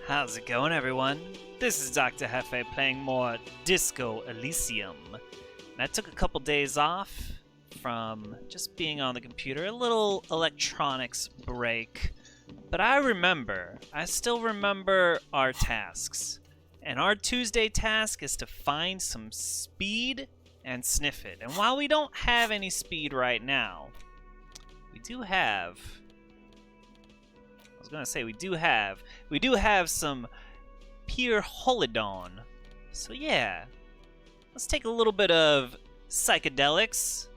How's it going, everyone? This is Dr. Hefe playing more Disco Elysium. And I took a couple days off from just being on the computer, a little electronics break. But I still remember our tasks. And our Tuesday task is to find some speed and sniff it. And while we don't have any speed right now, we do have some pyrholidon. So yeah, let's take a little bit of psychedelics.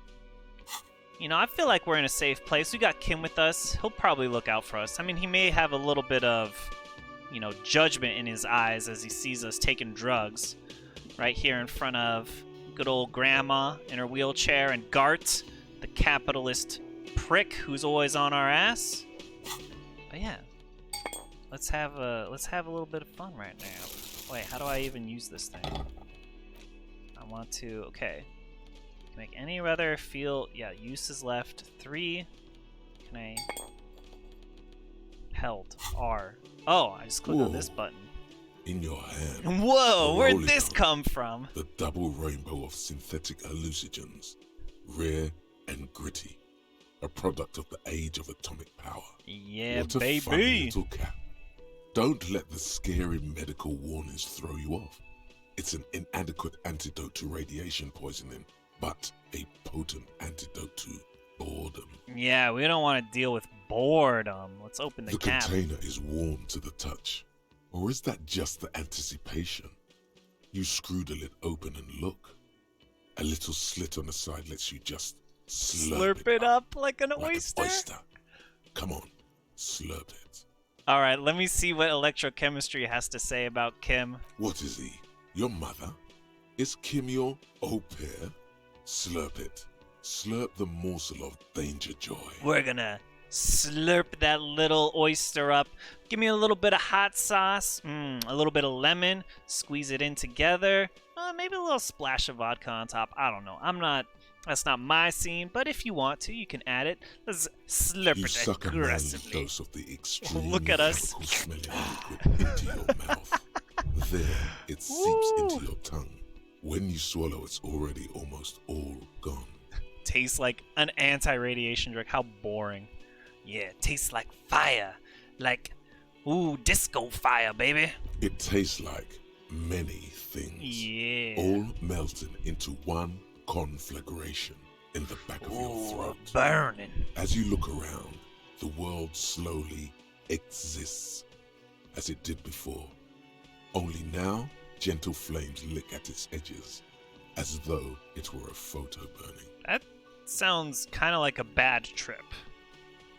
You know, I feel like we're in a safe place. We got Kim with us. He'll probably look out for us. I mean, he may have a little bit of, you know, judgment in his eyes as he sees us taking drugs right here in front of good old grandma in her wheelchair and Gart, the capitalist prick who's always on our ass. But yeah, let's have a little bit of fun right now. Wait, how do I even use this thing? I want to, okay. Make any weather feel, yeah, use is left. 3. Can I? Held. R. Oh, I just clicked on this button. In your hand. Whoa, where'd this come from? The double rainbow of synthetic hallucinogens. Rare and gritty. A product of the age of atomic power. Yeah, what a baby. funny little cap. Don't let the scary medical warnings throw you off. It's an inadequate antidote to radiation poisoning, but a potent antidote to boredom. Yeah, we don't want to deal with boredom. Let's open the cap. The container is warm to the touch. Or is that just the anticipation? You screw the lid open and look. A little slit on the side lets you just slurp it up like an oyster? Come on, slurp it. Alright, let me see what electrochemistry has to say about Kim. What is he? Your mother? Is Kim your au pair? Slurp it. Slurp the morsel of danger joy. We're gonna slurp that little oyster up. Give me a little bit of hot sauce, a little bit of lemon, squeeze it in together. Maybe a little splash of vodka on top. I don't know. That's not my scene, but if you want to, you can add it. Let's slurp you it suck aggressively. A dose of the extreme Look at us. smelling liquid into your mouth. There, it seeps into your tongue. When you swallow, it's already almost all gone. Tastes like an anti-radiation drug. How boring. Yeah, it tastes like fire. Like, ooh, disco fire, baby. It tastes like many things. Yeah. All melting into one conflagration in the back of your throat. Burning. As you look around, the world slowly exists as it did before. Only now, gentle flames lick at its edges, as though it were a photo burning. That sounds kind of like a bad trip.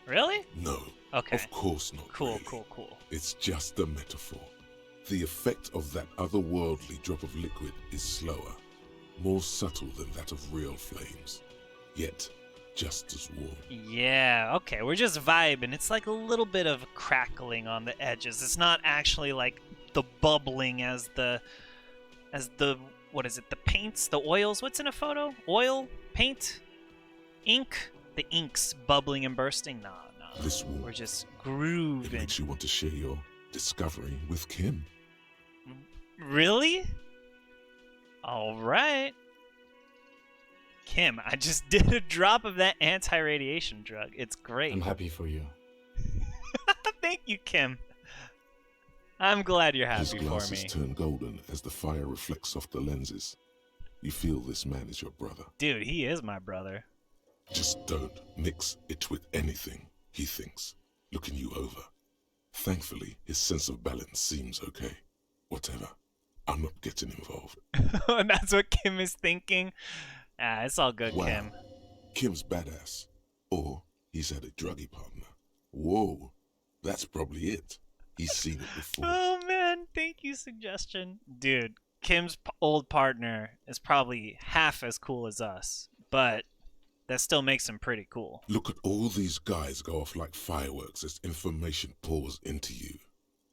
Really? No. Okay. Of course not. Cool, really. cool. It's just a metaphor. The effect of that otherworldly drop of liquid is slower, more subtle than that of real flames, yet just as warm. Yeah, okay, we're just vibing. It's like a little bit of crackling on the edges. It's not actually like the bubbling as the what is it? The paints, the oils. What's in a photo? Oil, paint, ink. The ink's bubbling and bursting. Nah. This warm. We're just grooving. It makes you want to share your discovery with Kim. Really? All right. Kim, I just did a drop of that anti-radiation drug. It's great. I'm happy for you. Thank you, Kim. I'm glad you're His happy for glasses me. turn golden as the fire reflects off the lenses. You feel this man is your brother. Dude, he is my brother. Just don't mix it with anything, he thinks, looking you over. Thankfully, his sense of balance seems okay. Whatever. I'm not getting involved. That's what Kim is thinking. It's all good, Wow. Kim. Kim's badass. Or he's had a druggy partner. Whoa, that's probably it. He's seen it before. Oh, man. Thank you, suggestion. Dude, Kim's old partner is probably half as cool as us. But that still makes him pretty cool. Look at all these guys go off like fireworks as information pours into you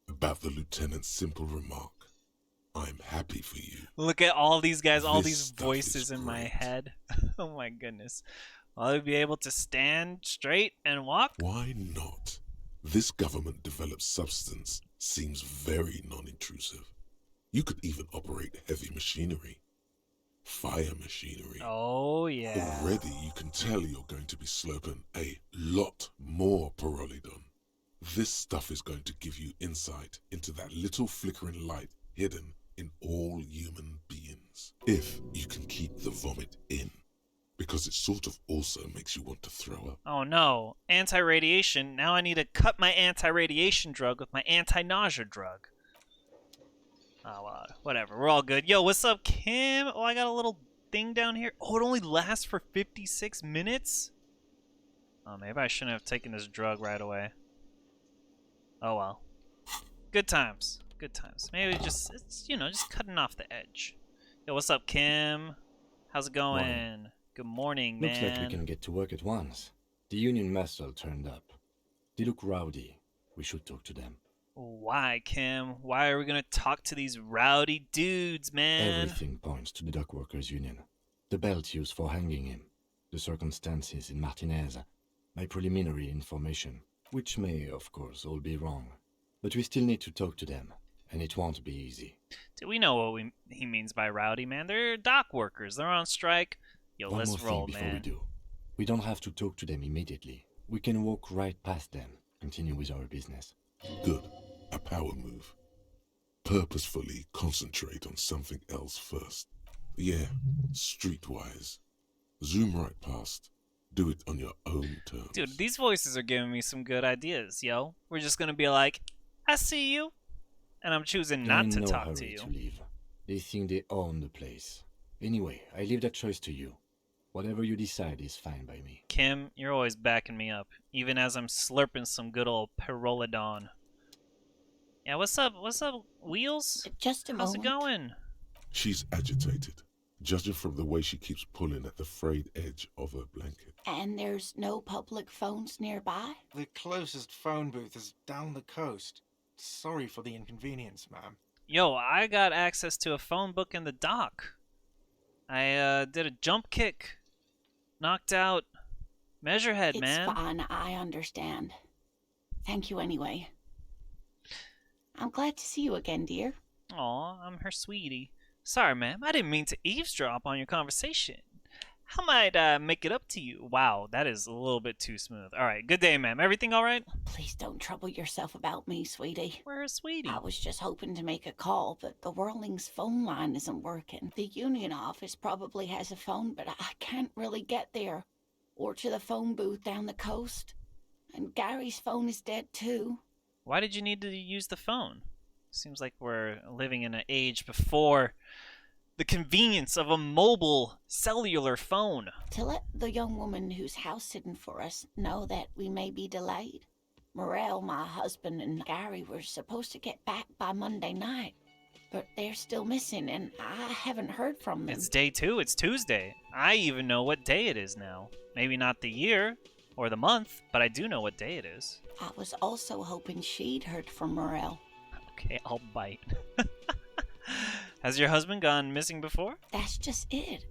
about the lieutenant's simple remark. I'm happy for you. Look at all these guys, all This these stuff voices is in my great. head. Oh my goodness. Will I be able to stand straight and walk? Why not? This government develops substance seems very non-intrusive. You could even operate heavy machinery, fire machinery. Oh, yeah. Already you can tell you're going to be slurping a lot more pyrholidon. This stuff is going to give you insight into that little flickering light hidden in all human beings. If you can keep the vomit in, because it sort of also makes you want to throw up. Oh no, anti-radiation. Now I need to cut my anti-radiation drug with my anti-nausea drug. Oh, well, whatever. We're all good. Yo, what's up, Kim? Oh, I got a little thing down here. Oh, it only lasts for 56 minutes? Oh, maybe I shouldn't have taken this drug right away. Oh, well. Good times. Good times. Maybe just, it's, you know, just cutting off the edge. Yo, what's up, Kim? How's it going? Morning. Good morning, man. Looks like we can get to work at once. The Union Muscle turned up. They look rowdy. We should talk to them. Why, Kim? Why are we gonna talk to these rowdy dudes, man? Everything points to the Dock Workers Union. The belt used for hanging him. The circumstances in Martinaise. My preliminary information. Which may, of course, all be wrong. But we still need to talk to them. And it won't be easy. Do we know what he means by rowdy, man? They're dock workers. They're on strike. Yo, One let's more roll, thing before man. we do. We don't have to talk to them immediately. We can walk right past them. Continue with our business. Good. A power move. Purposefully concentrate on something else first. Yeah, streetwise. Zoom right past. Do it on your own terms. Dude, these voices are giving me some good ideas, yo. We're just gonna be like, I see you. And I'm choosing They're not in to no talk hurry to you. to leave. They think they own the place. Anyway, I leave that choice to you. Whatever you decide is fine by me. Kim, you're always backing me up, even as I'm slurping some good old pyrholidon. Yeah, what's up? What's up, Wheels? Just a How's moment. it going? She's agitated, judging from the way she keeps pulling at the frayed edge of her blanket. And there's no public phones nearby? The closest phone booth is down the coast. Sorry for the inconvenience, ma'am. Yo, I got access to a phone book in the dock. I did a jump kick. Knocked out Measurehead, It's man. fine, I understand. Thank you anyway. I'm glad to see you again, dear. Aw, I'm her sweetie. Sorry, ma'am. I didn't mean to eavesdrop on your conversation. How might I make it up to you? Wow, that is a little bit too smooth. All right, good day, ma'am. Everything all right? Please don't trouble yourself about me, sweetie. Where's sweetie? I was just hoping to make a call, but the Whirling's phone line isn't working. The union office probably has a phone, but I can't really get there. Or to the phone booth down the coast. And Gary's phone is dead too. Why did you need to use the phone? Seems like we're living in an age before the convenience of a mobile cellular phone. To let the young woman who's house sitting for us know that we may be delayed. Morel, my husband, and Gary were supposed to get back by Monday night, but they're still missing, and I haven't heard from them. It's day 2. It's Tuesday. I even know what day it is now. Maybe not the year or the month, but I do know what day it is. I was also hoping she'd heard from Morel. Okay, I'll bite. Has your husband gone missing before? That's just it.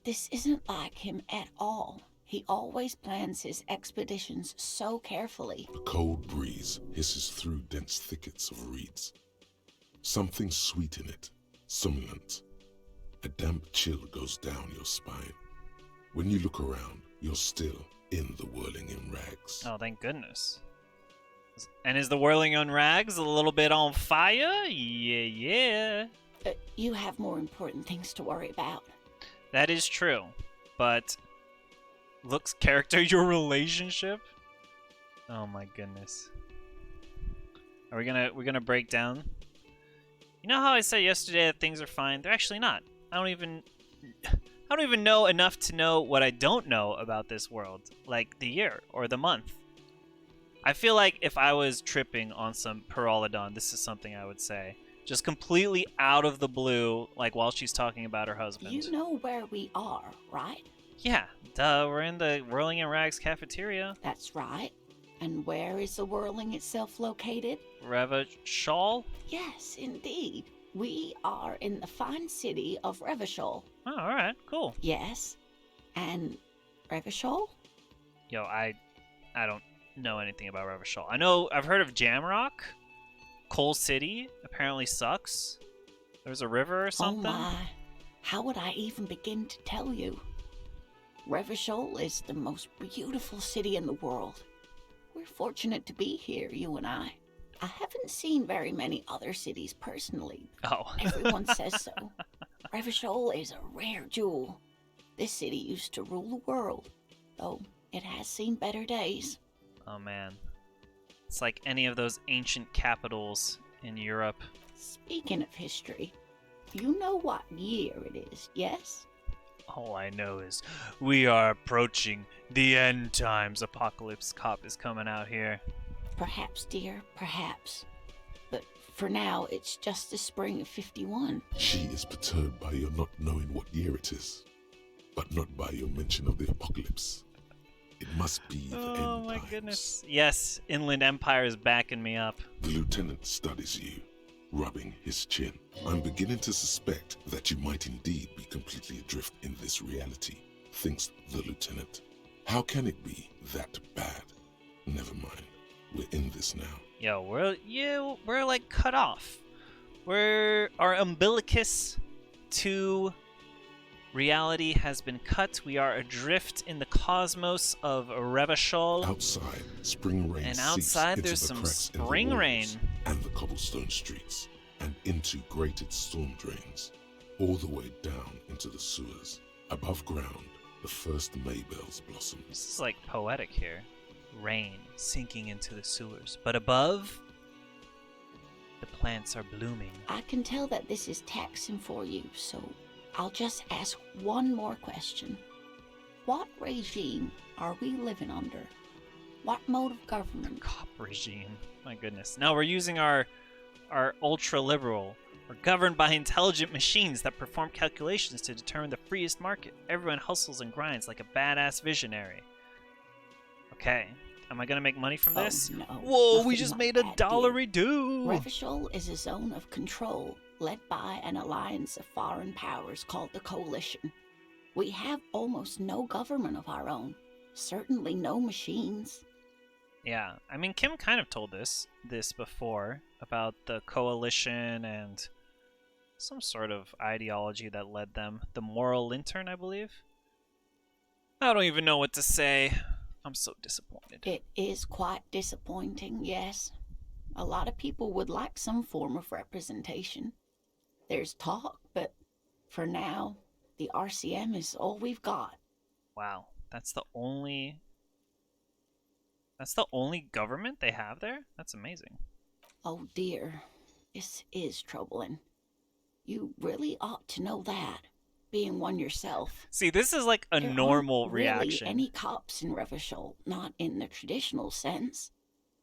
This isn't like him at all. He always plans his expeditions so carefully. A cold breeze hisses through dense thickets of reeds. Something sweet in it, somnolent. A damp chill goes down your spine. When you look around, you're still in the whirling in rags. Oh, thank goodness. And is the whirling on rags a little bit on fire? Yeah. You have more important things to worry about. That is true. But looks, character, your relationship? Oh my goodness. Are we're gonna break down? You know how I said yesterday that things are fine? They're actually not. I don't even know enough to know what I don't know about this world, like the year or the month. I feel like if I was tripping on some pyrholidon, this is something I would say. Just completely out of the blue, like while she's talking about her husband. You know where we are, right? Yeah, duh, we're in the Whirling in Rags cafeteria. That's right. And where is the Whirling itself located? Revachol? Yes, indeed. We are in the fine city of Revachol. Oh, alright, cool. Yes. And Revachol? Yo, I don't know anything about Revachol. I know, I've heard of Jamrock. Coal City apparently sucks. There's a river or something. Oh my, how would I even begin to tell you? Revachol is the most beautiful city in the world. We're fortunate to be here, you and I. I haven't seen very many other cities personally. Oh. Everyone says so. Revachol is a rare jewel. This city used to rule the world, though it has seen better days. Oh man. It's like any of those ancient capitals in Europe. Speaking of history, you know what year it is, yes? All I know is we are approaching the end times. Apocalypse Cop is coming out here. Perhaps, dear, perhaps. But for now, it's just the spring of 51. She is perturbed by your not knowing what year it is, but not by your mention of the apocalypse. It must be the end Oh my times. goodness. Yes, Inland Empire is backing me up. The lieutenant studies you, rubbing his chin. I'm beginning to suspect that you might indeed be completely adrift in this reality, thinks the lieutenant. How can it be that bad? Never mind. We're in this now. Yo, we're like cut off. Our umbilicus to reality has been cut. We are adrift in the cosmos of Revachol. Outside, spring rain And seeps outside into there's the some cracks in the spring walls rain. and the cobblestone streets, and into grated storm drains, all the way down into the sewers. Above ground, the first Maybells blossom. This is like poetic here. Rain sinking into the sewers. But above, the plants are blooming. I can tell that this is taxing for you, so I'll just ask one more question. What regime are we living under? What mode of government? Cop regime. My goodness. No, we're using our ultra-liberal. We're governed by intelligent machines that perform calculations to determine the freest market. Everyone hustles and grinds like a badass visionary. Okay. Am I gonna make money from this? Oh, no, Whoa, we nothing just like made a that, dear. $1 Revachol is a zone of control led by an alliance of foreign powers called the Coalition. We have almost no government of our own. Certainly no machines. Yeah, I mean, Kim kind of told this before about the coalition and some sort of ideology that led them. The moral lantern, I believe. I don't even know what to say. I'm so disappointed. It is quite disappointing, yes. A lot of people would like some form of representation. There's talk, but for now, the RCM is all we've got. Wow, that's the only government they have there? That's amazing. Oh dear, this is troubling. You really ought to know that, being one yourself. See, this is like a There normal aren't really reaction. any cops in Revachol, not in the traditional sense.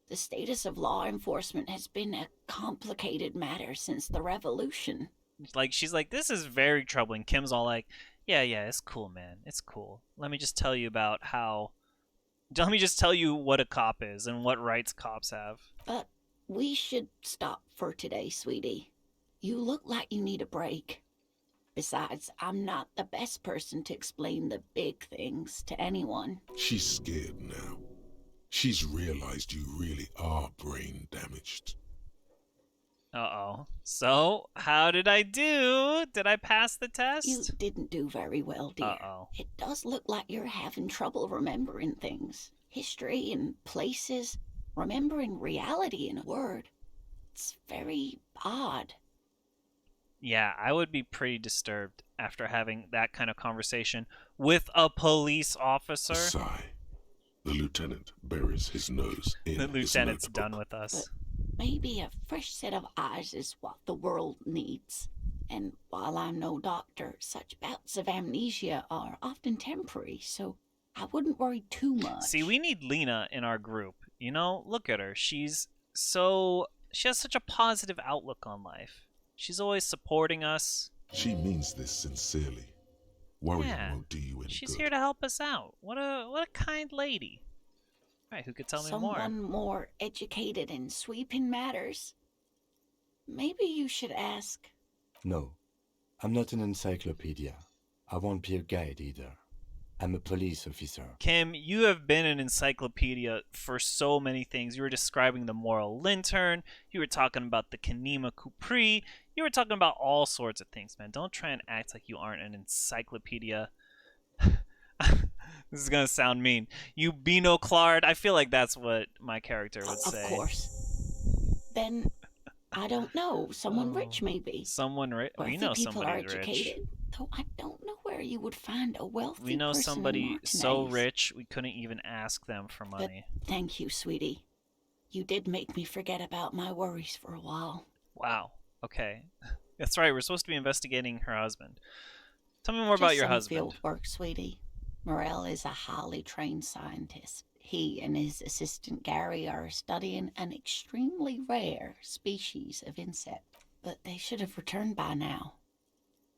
The status of law enforcement has been a complicated matter since the revolution. Like, she's like, this is very troubling. Kim's all like, yeah, it's cool, man. It's cool. Let me just tell you what a cop is and what rights cops have. But we should stop for today, sweetie. You look like you need a break. Besides, I'm not the best person to explain the big things to anyone. She's scared now. She's realized you really are brain damaged. Uh-oh. So, how did I do? Did I pass the test? You didn't do very well, dear. Uh-oh. It does look like you're having trouble remembering things. History and places. Remembering reality in a word. It's very odd. Yeah, I would be pretty disturbed after having that kind of conversation with a police officer. A sigh. The lieutenant buries his nose in The his lieutenant's notebook. done with us. Maybe a fresh set of eyes is what the world needs. And while I'm no doctor, such bouts of amnesia are often temporary, so I wouldn't worry too much. See, we need Lena in our group. You know, look at her. She has such a positive outlook on life. She's always supporting us. She means this sincerely. Worrying Yeah. won't do you any She's good. here to help us out. What a kind lady. All right, who could tell me more? Someone more educated in sweeping matters. Maybe you should ask. No, I'm not an encyclopedia. I won't be a guide either. I'm a police officer. Kim, you have been an encyclopedia for so many things. You were describing the moral lantern. You were talking about the Kanema Kupri. You were talking about all sorts of things, man. Don't try and act like you aren't an encyclopedia. This is going to sound mean. You binoclard. I feel like that's what my character would say. Of course. Then, I don't know. Someone rich, maybe. Someone rich? We Wealthy know people are somebody rich. educated. Though I don't know where you would find a wealthy We know person somebody in so Martinaise. rich we couldn't even ask them for But money. thank you, sweetie. You did make me forget about my worries for a while. Wow. Okay. That's right. We're supposed to be investigating her husband. Tell me more Just about your some husband. field work, sweetie. Morel is a highly trained scientist. He and his assistant Gary are studying an extremely rare species of insect, but they should have returned by now.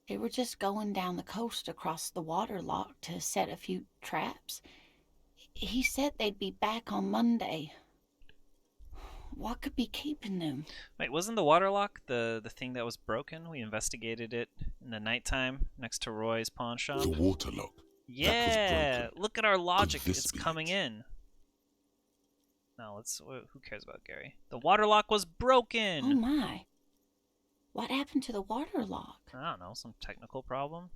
They were just going down the coast across the waterlock to set a few traps. He said they'd be back on Monday. What could be keeping them? Wait, wasn't the waterlock the thing that was broken? We investigated it in the nighttime next to Roy's pawn shop. The waterlock. Yeah, broken. look at our logic. this It's be coming it? in. No, let's. Who cares about Gary? The waterlock was broken. Oh my. What happened to the waterlock? I don't know, some technical problem.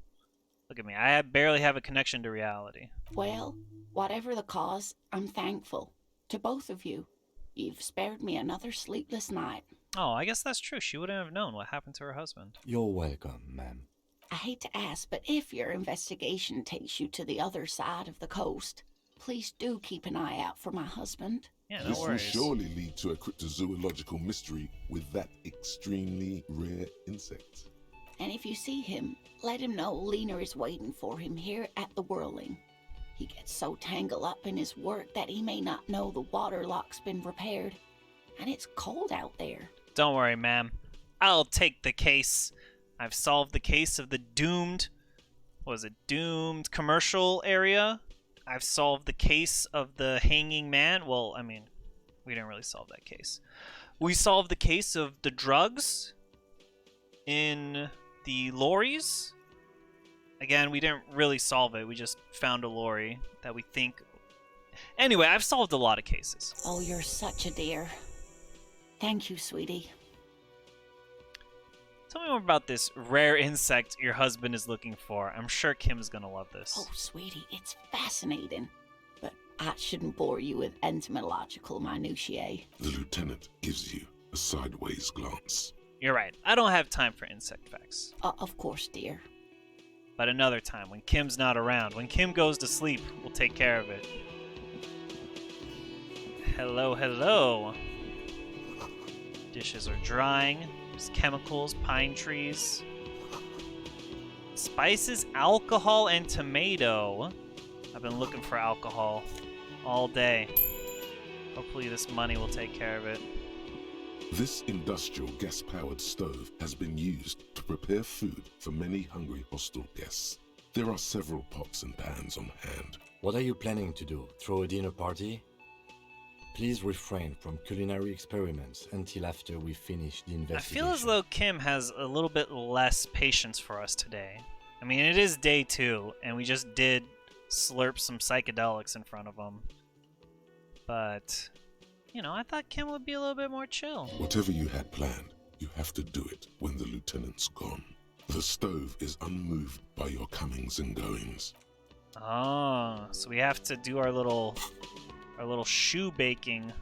Look at me. I barely have a connection to reality. Well, whatever the cause, I'm thankful. To both of you. You've spared me another sleepless night. Oh, I guess that's true. She wouldn't have known what happened to her husband. You're welcome, ma'am. I hate to ask, but if your investigation takes you to the other side of the coast, please do keep an eye out for my husband. Yeah, no This will worries. surely lead to a cryptozoological mystery with that extremely rare insect. And if you see him, let him know Lena is waiting for him here at the Whirling. He gets so tangled up in his work that he may not know the waterlock's been repaired. And it's cold out there. Don't worry, ma'am. I'll take the case. I've solved the case of the doomed commercial area. I've solved the case of the hanging man. Well, I mean, we didn't really solve that case. We solved the case of the drugs in the lorries. Again, we didn't really solve it. We just found a lorry that we think... Anyway, I've solved a lot of cases. Oh, you're such a dear. Thank you, sweetie. Tell me more about this rare insect your husband is looking for. I'm sure Kim's gonna love this. Oh, sweetie, it's fascinating. But I shouldn't bore you with entomological minutiae. The lieutenant gives you a sideways glance. You're right. I don't have time for insect facts. Of course, dear. But another time, when Kim's not around, when Kim goes to sleep, we'll take care of it. Hello, hello. Dishes are drying. There's chemicals, pine trees. Spices, alcohol, and tomato. I've been looking for alcohol all day. Hopefully this money will take care of it. This industrial gas-powered stove has been used to prepare food for many hungry hostel guests. There are several pots and pans on hand. What are you planning to do? Throw a dinner party? Please refrain from culinary experiments until after we finish the I investigation. feel as though Kim has a little bit less patience for us today. I mean, it is day 2, and we just did slurp some psychedelics in front of him. But, you know, I thought Kim would be a little bit more chill. Whatever you had planned, you have to do it when the lieutenant's gone. The stove is unmoved by your comings and goings. Oh, so we have to do our little shoe baking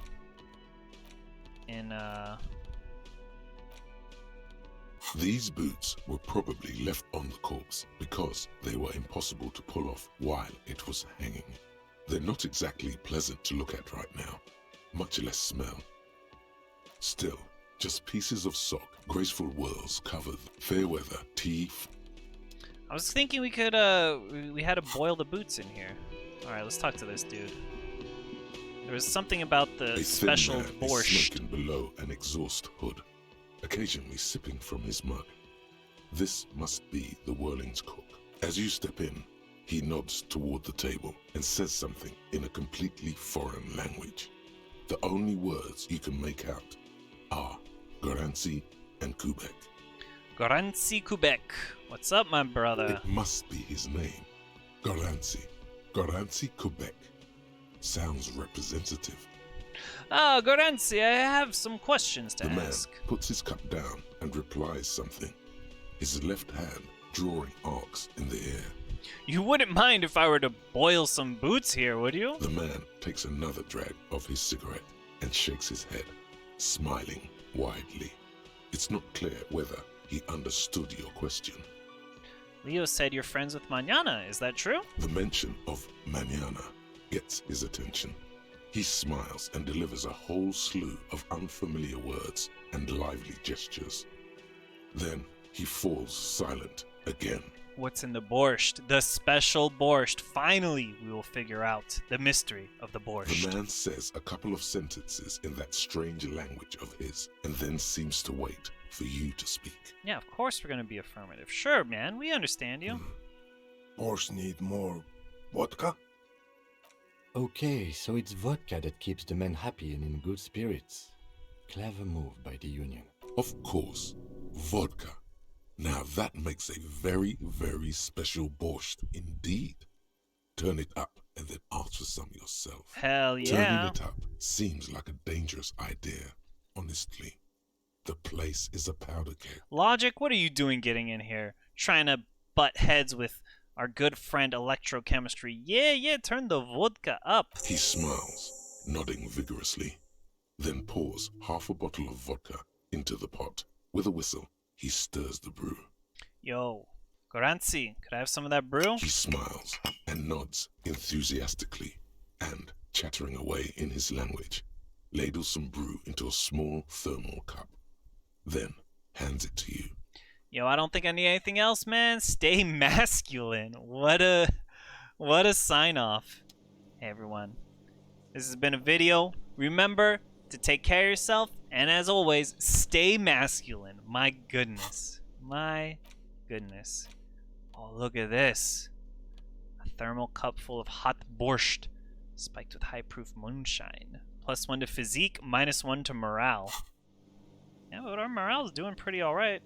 in These boots were probably left on the corpse because they were impossible to pull off while it was hanging. They're not exactly pleasant to look at right now, much less smell. Still, just pieces of sock, graceful whirls covered, fair weather, teeth. I was thinking we could we had to boil the boots in here. All right, let's talk to this dude. There was something about the A thin special man is borscht. smoking below an exhaust hood, occasionally sipping from his mug. This must be the Whirling's cook. As you step in, he nods toward the table and says something in a completely foreign language. The only words you can make out are Gorący and Kubek. Gorący Kubek. What's up, my brother? It must be his name, Gorący. Gorący, Kubek. Sounds representative. Ah, Gorący, I have some questions to The man ask. puts his cup down and replies something, his left hand drawing arcs in the air. You wouldn't mind if I were to boil some boots here, would you? The man takes another drag of his cigarette and shakes his head, smiling widely. It's not clear whether he understood your question. Leo said you're friends with Mañana, is that true? The mention of Mañana gets his attention. He smiles and delivers a whole slew of unfamiliar words and lively gestures. Then he falls silent again. What's in the borscht? The special borscht. Finally, we will figure out the mystery of the borscht. The man says a couple of sentences in that strange language of his and then seems to wait for you to speak. Yeah, of course we're going to be affirmative. Sure, man, we understand you. Borscht need more vodka? Okay, so it's vodka that keeps the men happy and in good spirits. Clever move by the Union. Of course, vodka. Now that makes a very, very special borscht indeed. Turn it up and then ask for some yourself. Hell Turning yeah. it up seems like a dangerous idea, honestly. The place is a powder keg. Logic, what are you doing getting in here? Trying to butt heads with our good friend electrochemistry. Yeah, turn the vodka up. He smiles, nodding vigorously, then pours half a bottle of vodka into the pot. With a whistle, he stirs the brew. Yo, Gorący, could I have some of that brew? He smiles and nods enthusiastically and, chattering away in his language, ladles some brew into a small thermal cup, then hands it to you. Yo, I don't think I need anything else, man. Stay masculine. What a sign off. Hey everyone, this has been a video. Remember to take care of yourself, and as always, stay masculine. My goodness. Oh, look at this. A thermal cup full of hot borscht, spiked with high-proof moonshine. +1 to physique, -1 to morale. Yeah, but our morale's doing pretty alright.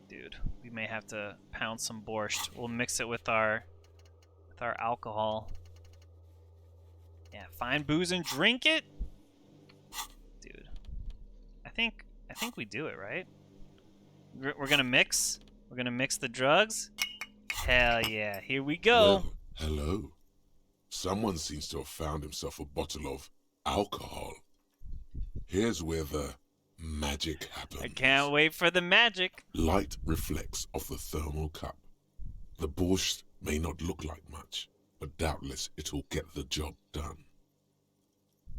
Dude, we may have to pound some borscht. We'll mix it with our alcohol. Yeah, find booze and drink it. Dude, I think we do it, right? We're gonna mix. We're gonna mix the drugs. Hell yeah! Here we go. Well, hello. Someone seems to have found himself a bottle of alcohol. Here's where the magic happens. I can't wait for the magic. Light reflects off the thermal cup. The borscht may not look like much, but doubtless it'll get the job done.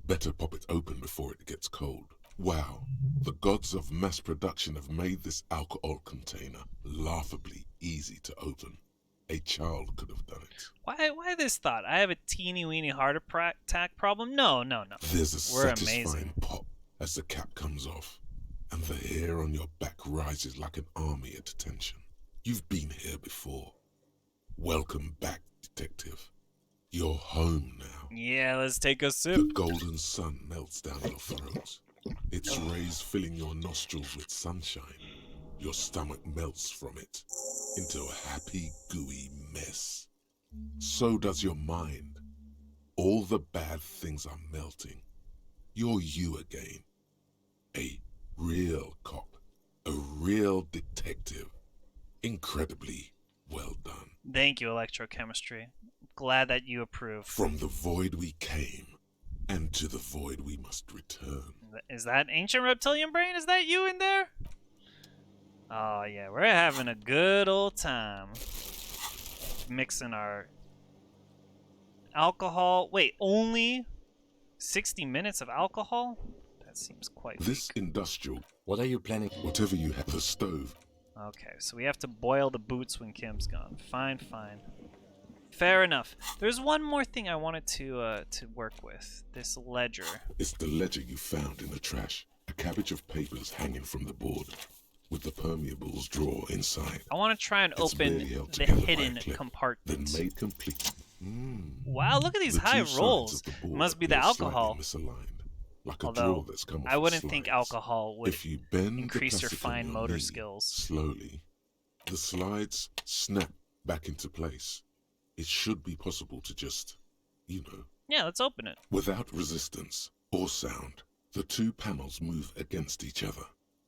Better pop it open before it gets cold. Wow, the gods of mass production have made this alcohol container laughably easy to open. A child could have done it. Why this thought? I have a teeny weeny heart attack problem? No. There's a We're satisfying amazing. pop as the cap comes off, and the hair on your back rises like an army at attention. You've been here before. Welcome back, detective. You're home now. Yeah, let's take a sip. The golden sun melts down your throat. Its rays filling your nostrils with sunshine. Your stomach melts from it into a happy, gooey mess. So does your mind. All the bad things are melting. You're you again. A real cop. A real detective. Incredibly well done. Thank you, electrochemistry. Glad that you approve. From the void we came, and to the void we must return. Is that ancient reptilian brain? Is that you in there? Oh yeah, we're having a good old time. Mixing our alcohol. Wait, only 60 minutes of alcohol? That seems quite This weak. industrial, What are you planning? whatever you have, the stove. Okay, so we have to boil the boots when Kim's gone. Fine. Fair enough. There's one more thing I wanted to work with. This ledger. It's the ledger you found in the trash. A cabbage of papers hanging from the board, with the permeables drawer inside. I want to try and It's open barely held the together by a hidden clip, compartment. Then made complete. Wow, look at these The high two sides rolls. of the board Must be the appear slightly alcohol. misaligned, like a Although, drawer that's come off I of wouldn't think slides. alcohol would If you bend increase the your plastic on fine your motor knee skills. slowly, the slides snap back into place. it should be possible to just, Yeah, let's open it. without resistance or sound, the two panels move against each other.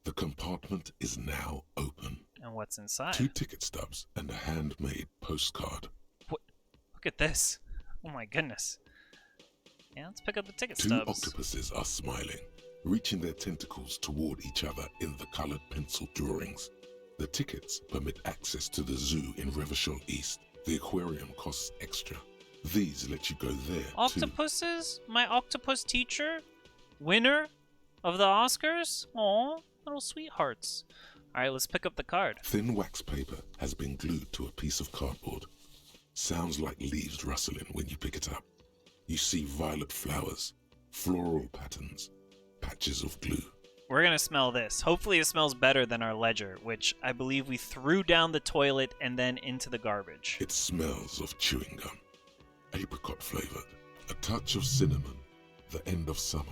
The compartment is now open. And what's inside? 2 ticket stubs and a handmade postcard. Look at this. Oh my goodness. Yeah, let's pick up the ticket 2 stubs. octopuses are smiling, reaching their tentacles toward each other in the colored pencil drawings. The tickets permit access to the zoo in Revachol East. The aquarium costs extra. These let you go there too. Octopuses? My octopus teacher? Winner of the Oscars? Aw, little sweethearts. Alright, let's pick up the card. Thin wax paper has been glued to a piece of cardboard. Sounds like leaves rustling when you pick it up. You see violet flowers, floral patterns, patches of glue. We're gonna smell this. Hopefully it smells better than our ledger, which I believe we threw down the toilet and then into the garbage. It smells of chewing gum, apricot flavored, a touch of cinnamon, the end of summer.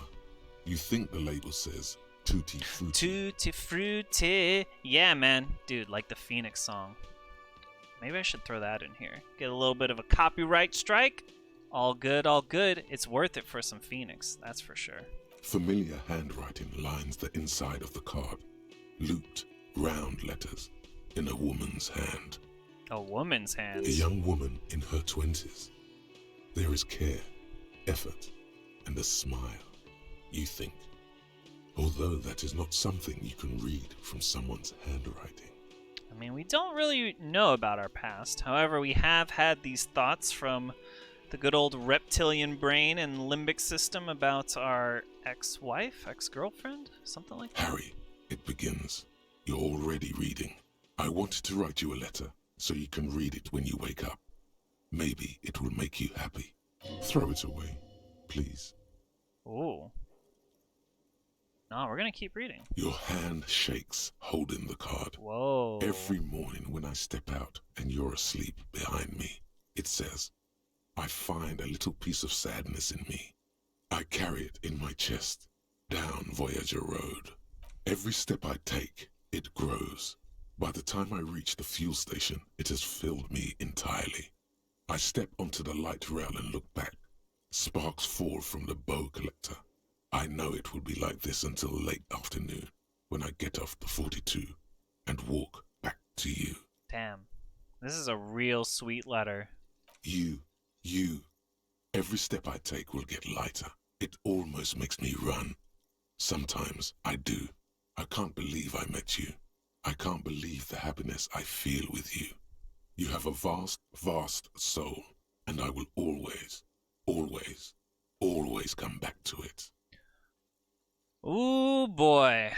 You think the label says tutti frutti. Tutti frutti. Yeah, man. Dude, like the Phoenix song. Maybe I should throw that in here. Get a little bit of a copyright strike. All good, all good. It's worth it for some Phoenix, that's for sure. Familiar handwriting lines the inside of the card. Looped, round letters in a woman's hand. A woman's hands. A young woman in her 20s. There is care, effort, and a smile, you think. Although that is not something you can read from someone's handwriting. I mean, we don't really know about our past. However, we have had these thoughts from the good old reptilian brain and limbic system about our ex-wife, ex-girlfriend, something like that. Harry, it begins. You're already reading. I wanted to write you a letter so you can read it when you wake up. Maybe it will make you happy. Throw it away, please. Ooh. No, we're gonna keep reading. Your hand shakes, holding the card. Whoa. Every morning when I step out and you're asleep behind me, it says, I find a little piece of sadness in me. I carry it in my chest, down Voyager Road. Every step I take, it grows. By the time I reach the fuel station, it has filled me entirely. I step onto the light rail and look back. Sparks fall from the bow collector. I know it will be like this until late afternoon, when I get off the 42 and walk back to you. Damn. This is a real sweet letter. You. Every step I take will get lighter. It almost makes me run. Sometimes I do. I can't believe I met you. I can't believe the happiness I feel with you. You have a vast, vast soul, and I will always, always, always come back to it. Ooh, boy.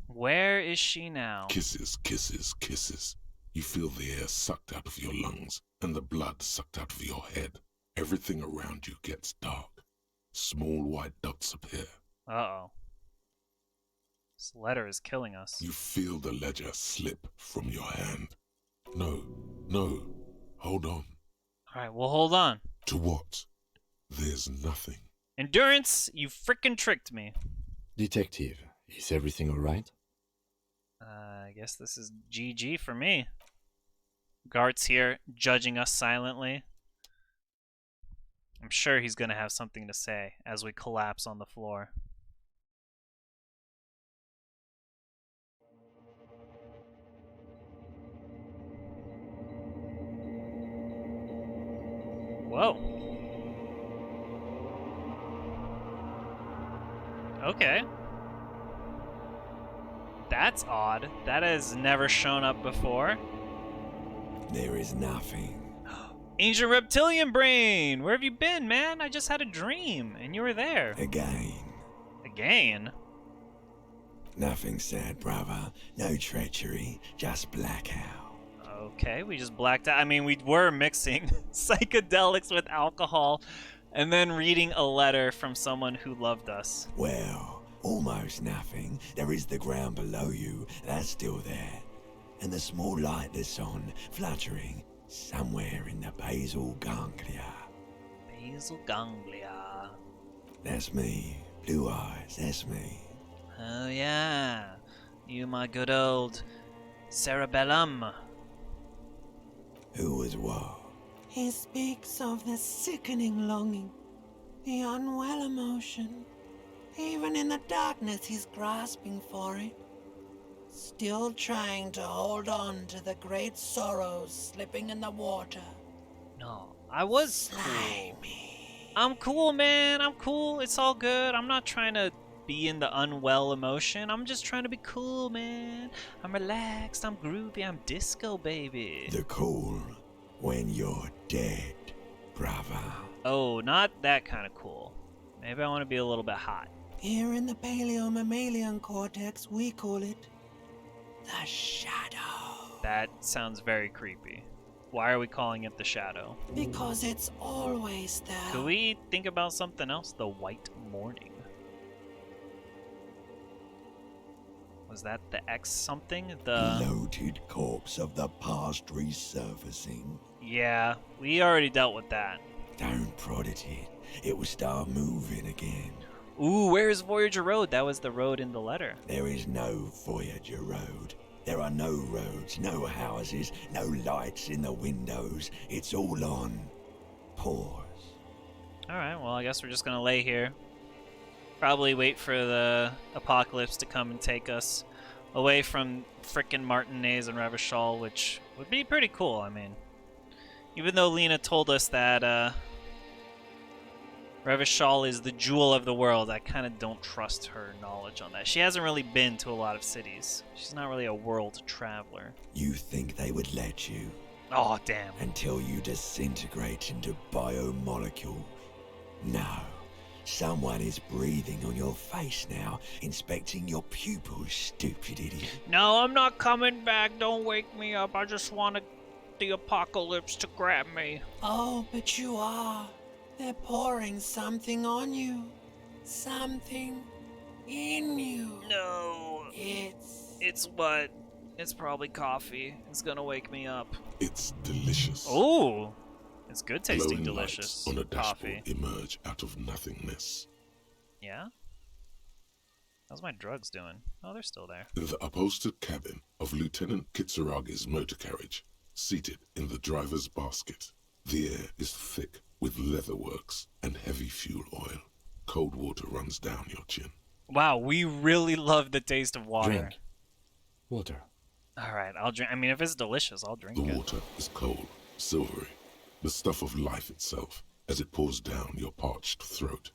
Where is she now? Kisses, kisses, kisses. You feel the air sucked out of your lungs and the blood sucked out of your head. Everything around you gets dark. Small white dots appear. Uh-oh. This letter is killing us. You feel the ledger slip from your hand. No, hold on. Alright, well, hold on. To what? There's nothing. Endurance, you frickin' tricked me. Detective, is everything alright? I guess this is GG for me. Gart's here, judging us silently. I'm sure he's gonna have something to say as we collapse on the floor. Whoa. Okay. That's odd. That has never shown up before. There is nothing. Ancient reptilian brain! Where have you been, man? I just had a dream, and you were there. Again. Again? Nothing sad, brother. No treachery. Just blackout. Okay, we just blacked out. I mean, we were mixing psychedelics with alcohol, and then reading a letter from someone who loved us. Well, almost nothing. There is the ground below you. That's still there. And the small light that's on, fluttering, somewhere in the basal ganglia. Basal ganglia. That's me. Blue eyes, that's me. Oh yeah, you my good old cerebellum. Who was what? He speaks of the sickening longing, the unwell emotion. Even in the darkness, he's grasping for it. Still trying to hold on to the great sorrows slipping in the water. No, I was cool. Slimy. I'm cool, man. I'm cool. It's all good. I'm not trying to be in the unwell emotion. I'm just trying to be cool, man. I'm relaxed. I'm groovy. I'm disco, baby. The cool when you're dead, brava. Oh, not that kind of cool. Maybe I want to be a little bit hot. Here in the paleo-mammalian cortex, we call it the shadow. That sounds very creepy. Why are we calling it the shadow? Because it's always there. Could we think about something else? The white morning. Was that the X something? The bloated corpse of the past resurfacing. Yeah, we already dealt with that. Don't prod at it. It will start moving again. Ooh, where's Voyager Road? That was the road in the letter. There is no Voyager Road. There are no roads, no houses, no lights in the windows. It's all on pause. Alright, well, I guess we're just gonna lay here. Probably wait for the apocalypse to come and take us away from frickin' Martinaise and Revachol, which would be pretty cool, I mean. Even though Lena told us that, Revachol is the jewel of the world, I kind of don't trust her knowledge on that. She hasn't really been to a lot of cities. She's not really a world traveler. You think they would let you? Oh, damn. Until you disintegrate into biomolecule. No. Someone is breathing on your face now, inspecting your pupils, stupid idiot. No, I'm not coming back. Don't wake me up. I just wanted the apocalypse to grab me. Oh, but you are. They're pouring something on you. Something in you. No. It's what? It's probably coffee. It's gonna wake me up. It's delicious. Oh, it's good tasting, Glowing delicious lights on a coffee. dashboard emerge out of nothingness. Yeah? How's my drugs doing? Oh, they're still there. In the upholstered cabin of Lieutenant Kitsuragi's motor carriage, seated in the driver's basket, the air is thick with leatherworks and heavy fuel oil. Cold water runs down your chin. Wow, we really love the taste of water. Drink. Water. Alright, I'll drink. I mean, if it's delicious, I'll drink The it. water is cold, silvery, the stuff of life itself as it pours down your parched throat.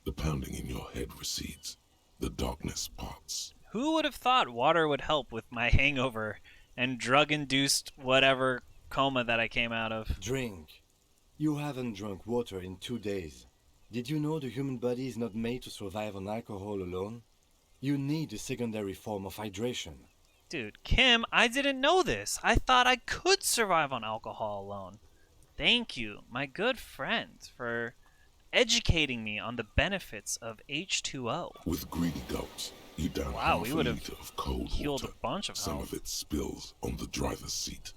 The pounding in your head recedes. The darkness parts. Who would have thought water would help with my hangover and drug-induced whatever coma that I came out of? Drink. You haven't drunk water in 2 days. Did you know the human body is not made to survive on alcohol alone? You need a secondary form of hydration. Dude, Kim, I didn't know this. I thought I could survive on alcohol alone. Thank you, my good friend, for educating me on the benefits of H2O. With greedy gulps, you down Wow, half we a would have liter of cold healed water. a bunch of Some health. of it spills on the driver's seat.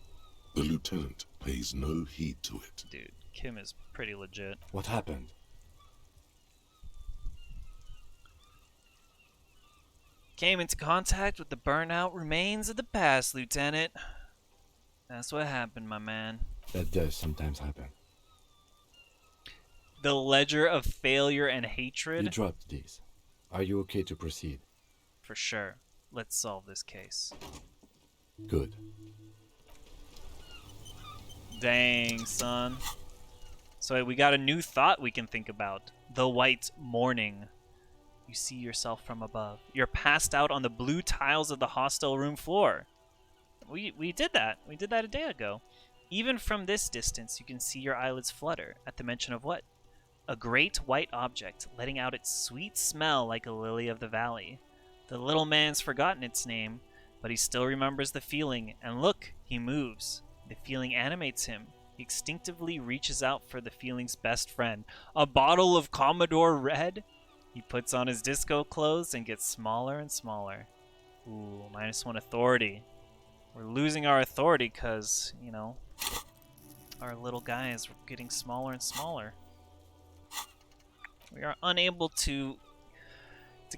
The lieutenant pays no heed to it. Dude, Kim is pretty legit. What happened? Came into contact with the burnout remains of the past, Lieutenant. That's what happened, my man. That does sometimes happen. The ledger of failure and You hatred? dropped these. Are you okay to proceed? For sure. Let's solve this case. Good. Dang, son. So we got a new thought we can think about. The white morning. You see yourself from above. You're passed out on the blue tiles of the hostel room floor. We did that. We did that a day ago. Even from this distance, you can see your eyelids flutter at the mention of what? A great white object, letting out its sweet smell like a lily of the valley. The little man's forgotten its name, but he still remembers the feeling, and look, he moves. The feeling animates him. He instinctively reaches out for the feeling's best friend. A bottle of Commodore Red? He puts on his disco clothes and gets smaller and smaller. Ooh, -1 authority. We're losing our authority because, you know, our little guy is getting smaller and smaller. We are unable to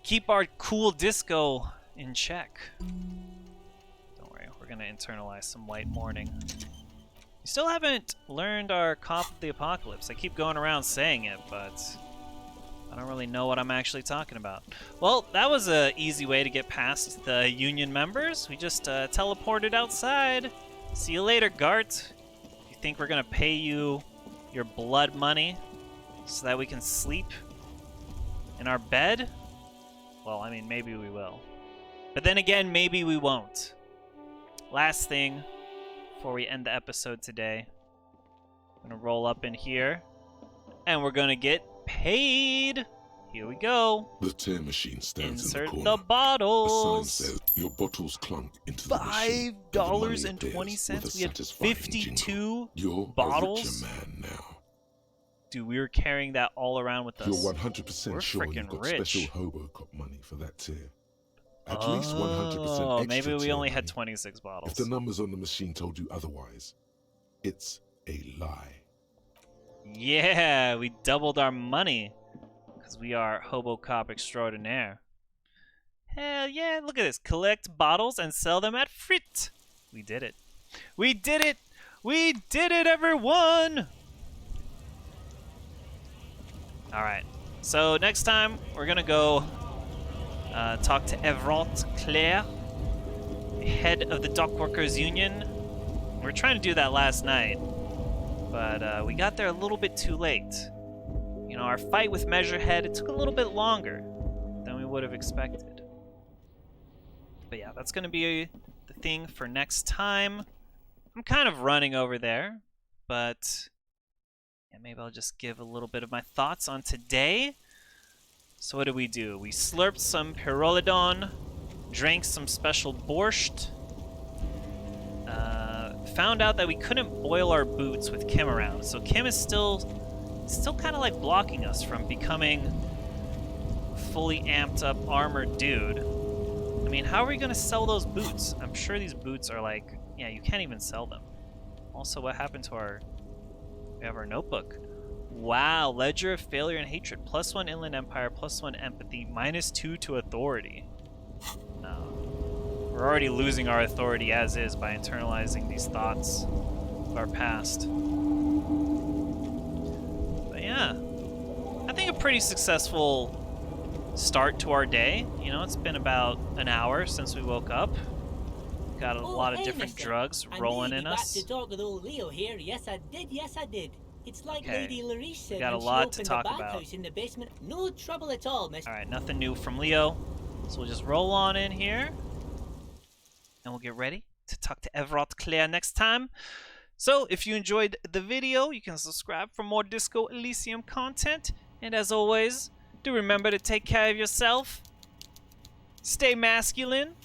keep our cool disco in check. Don't worry, we're gonna internalize some white morning. We still haven't learned our Cough of the Apocalypse. I keep going around saying it, but I don't really know what I'm actually talking about. Well, that was an easy way to get past the Union members. We just teleported outside. See you later, Gart. You think we're gonna pay you your blood money so that we can sleep in our bed? Well, I mean, maybe we will. But then again, maybe we won't. Last thing before we end the episode today. I'm gonna roll up in here and we're gonna get paid. Here we go. The tear machine stands Insert in the corner. the bottles. A sign says your bottles clunk into the machine. $5.20. We had 52 You're bottles. a richer man now. Dude, we were carrying that all around with us. You're 100% We're sure you've freaking got rich. special Hobocop money for that tier. At least 100% extra maybe we tier only had money. 26 bottles. If the numbers on the machine told you otherwise, it's a lie. Yeah, we doubled our money because we are Hobocop extraordinaire. Hell yeah, look at this. Collect bottles and sell them at Frit. We did it. We did it. We did it, everyone. All right. So next time we're going to go talk to Everalt Claire, head of the Dockworkers Union. We were trying to do that last night, but we got there a little bit too late. You know, our fight with Measurehead, it took a little bit longer than we would have expected. But yeah, that's going to be the thing for next time. I'm kind of running over there, but yeah, maybe I'll just give a little bit of my thoughts on today. So what did we do? We slurped some pyrholidon, drank some special borscht, found out that we couldn't boil our boots with Kim around. So Kim is still kind of like blocking us from becoming fully amped up armored dude. I mean, how are we gonna sell those boots? I'm sure these boots are like, yeah, you can't even sell them. Also, what happened to we have our notebook. Wow, Ledger of Failure and Hatred. +1 Inland Empire, +1 Empathy, -2 to Authority. No. We're already losing our authority as is by internalizing these thoughts of our past. But yeah, I think a pretty successful start to our day. You know, it's been about an hour since we woke up. Got a lot of different drugs rolling in us. I to talk with old Leo here. Yes, I did. Yes, I did. It's like Okay. Lady Larice said Got a when lot she to opened talk the about. bathhouse in the basement. No trouble at all, miss. Alright, nothing new from Leo. So we'll just roll on in here. And we'll get ready to talk to Everalt Claire next time. So if you enjoyed the video, you can subscribe for more Disco Elysium content. And as always, do remember to take care of yourself. Stay masculine.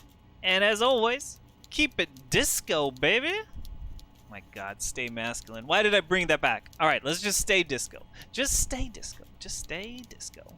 And as always, keep it disco, baby. My God, stay masculine. Why did I bring that back? All right, let's just stay disco. Just stay disco. Just stay disco.